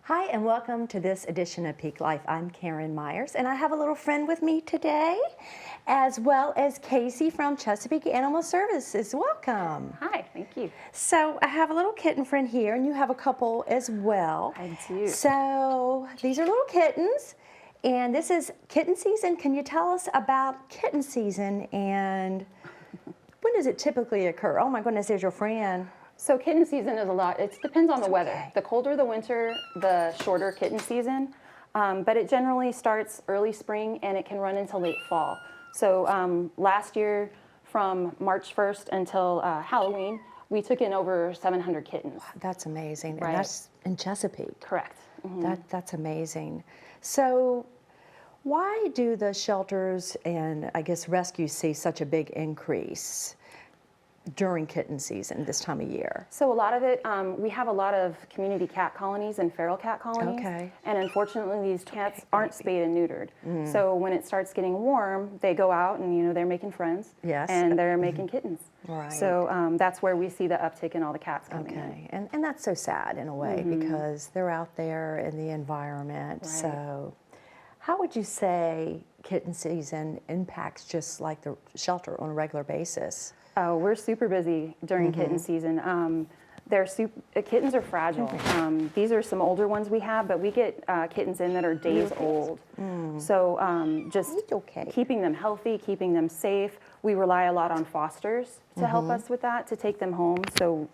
Hi, and welcome to this edition of Peak Life. I'm Karen Myers, and I have a little friend with me today, as well as Casey from Chesapeake Animal Services. Welcome. Hi, thank you. So I have a little kitten friend here, and you have a couple as well. I do. So these are little kittens, and this is kitten season. Can you tell us about kitten season and when does it typically occur? Oh my goodness, there's your friend. So kitten season is a lot, it depends on the weather. Okay. The colder the winter, the shorter kitten season, but it generally starts early spring and it can run until late fall. So last year from March 1st until Halloween, we took in over 700 kittens. That's amazing, Right. and that's in Chesapeake. Correct. Mhm. That's amazing. So why do the shelters and I guess rescues see such a big increase during kitten season this time of year? So a lot of it, we have a lot of community cat colonies and feral cat colonies. Okay. And unfortunately, these cats aren't spayed and neutered. So when it starts getting warm, they go out and they're making friends. Yes. And they're making kittens. Right. So that's where we see the uptick in all the cats coming in. Okay, and that's so sad in a way because they're out there in the environment. Right. So how would you say kitten season impacts just like the shelter on a regular basis? Oh, we're super busy during kitten season. Kittens are fragile. These are some older ones we have, but we get kittens in that are days old. So just Okay. keeping them healthy, keeping them safe. We rely a lot on fosters to help us with that, to take them home so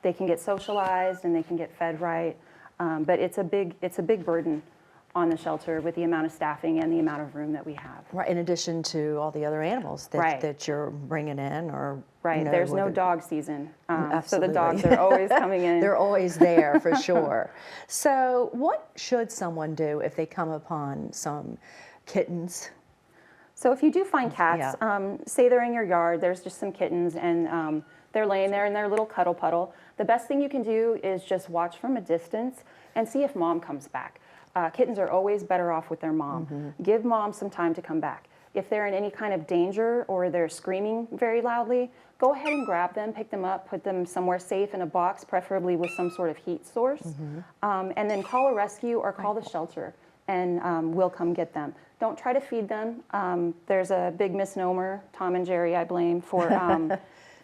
they can get socialized and they can get fed right. But it's a big burden on the shelter with the amount of staffing and the amount of room that we have. Right, in addition to all the other animals that, Right. that you're bringing in, or Right, there's no dog season, so the Absolutely. dogs are always coming in. They're always there for sure. So what should someone do if they come upon some kittens? So if you do find cats, Yeah. say they're in your yard, there's just some kittens and they're laying there in their little cuddle puddle, the best thing you can do is just watch from a distance and see if mom comes back. Kittens are always better off with their mom. Give mom some time to come back. If they're in any kind of danger or they're screaming very loudly, go ahead and grab them, pick them up, put them somewhere safe in a box, preferably with some sort of heat source, and then call a rescue or call the shelter and we'll come get them. Don't try to feed them. There's a big misnomer, Tom and Jerry I blame, for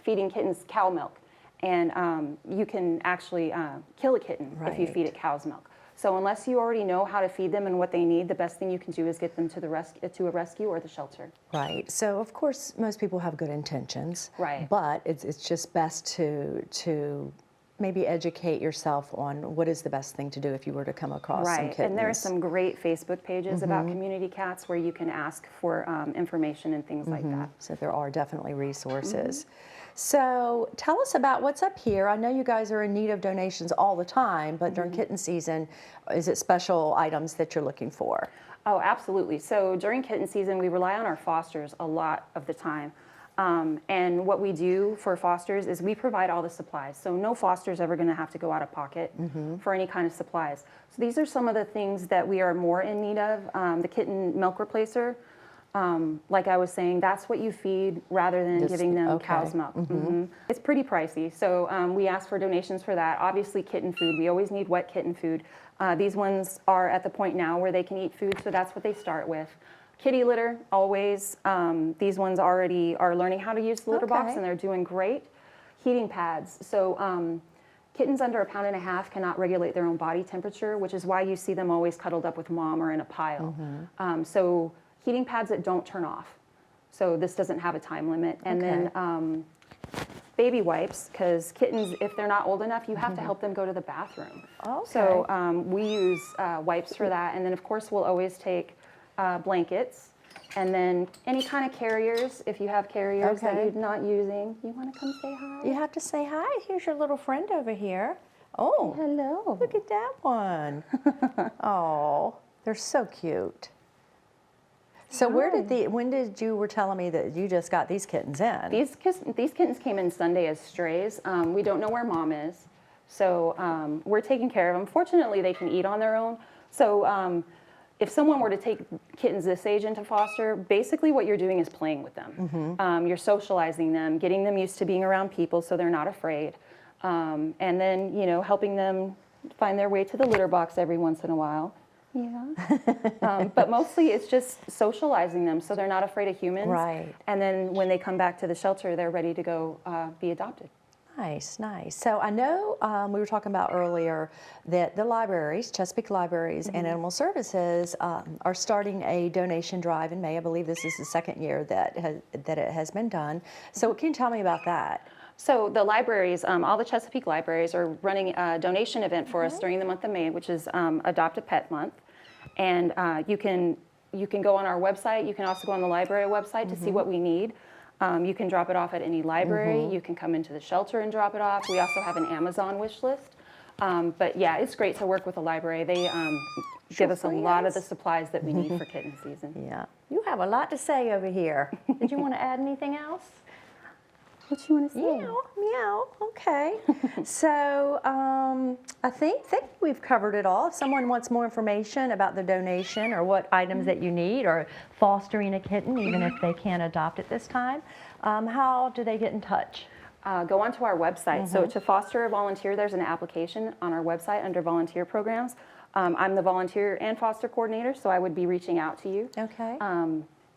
feeding kittens cow milk. And you can actually kill a kitten if you Right. feed it cow's milk. So unless you already know how to feed them and what they need, the best thing you can do is get them to a rescue or the shelter. Right. So of course most people have good intentions. Right. But it's just best to maybe educate yourself on what is the best thing to do if you were to come across some Right, kittens. and there are some great Facebook pages about community cats where you can ask for information and things like that. So there are definitely resources. So tell us about what's up here. I know you guys are in need of donations all the time, but during kitten season, is it special items that you're looking for? Oh, absolutely. So during kitten season, we rely on our fosters a lot of the time. And what we do for fosters is we provide all the supplies. So no foster's ever going to have to go out of pocket for any kind of supplies. So these are some of the things that we are more in need of. The kitten milk replacer, like I was saying, that's what you feed rather than This- giving them okay. cow's milk. It's pretty pricey, so we ask for donations for that. Obviously kitten food, we always need wet kitten food. These ones are at the point now where they can eat food, so that's what they start with. Kitty litter, always. These ones already are learning how to use the litter box Okay. and they're doing great. Heating pads, so kittens under 1.5 pounds cannot regulate their own body temperature, which is why you see them always cuddled up with mom or in a pile. So heating pads that don't turn off. So this doesn't have a time limit. And then baby wipes, because kittens, if they're not old enough, you have to help them go to the bathroom. Okay. So we use wipes for that. And then of course we'll always take blankets. And then any kind of carriers, if you have carriers that Okay. you're not using, you want to come say hi? You have to say hi. Here's your little friend over here. Oh, Hello. look at that one. Oh, they're so cute. So when did you were telling me that you just got these kittens in? These kittens came in Sunday as strays. We don't know where mom is, so we're taking care of them. Fortunately, they can eat on their own. So if someone were to take kittens this age into foster, basically what you're doing is playing with them. You're socializing them, getting them used to being around people so they're not afraid, and then helping them find their way to the litter box every once in a while. Yeah. But mostly it's just socializing them so they're not afraid of humans. Right. And then when they come back to the shelter, they're ready to go be adopted. Nice, nice. So I know we were talking about earlier that the libraries, Chesapeake Libraries and Animal Services are starting a donation drive in May. I believe this is the second year that it has been done. So can you tell me about that? So the libraries, all the Chesapeake libraries are running a donation event for us during the month of May, which is Adopt a Pet Month. And you can go on our website. You can also go on the library website to see what we need. You can drop it off at any library. You can come into the shelter and drop it off. We also have an Amazon wish list. But yeah, it's great to work with the library. They give us a lot of the supplies that we need for kitten season. Yeah. You have a lot to say over here. Did you want to add anything else? What you want to say? Meow, meow. Okay. So I think we've covered it all. If someone wants more information about the donation or what items that you need or fostering a kitten, even if they can't adopt at this time, how do they get in touch? Go onto our website. So to foster or volunteer, there's an application on our website under volunteer programs. I'm the volunteer and foster coordinator, so I would be reaching out to you. Okay.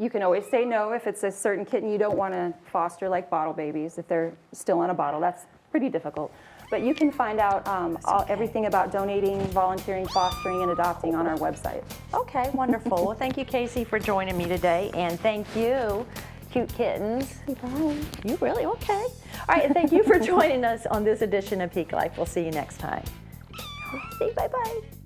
You can always say no if it's a certain kitten you don't want to foster, like bottle babies, if they're still on a bottle. That's pretty difficult. But you can find out everything about donating, volunteering, fostering, and adopting on our website. Okay, wonderful. Well, thank you, Casey, for joining me today, and thank you, cute kittens. Bye. You really? Okay. All right, and thank you for joining us on this edition of Peak Life. We'll see you next time. See, bye-bye.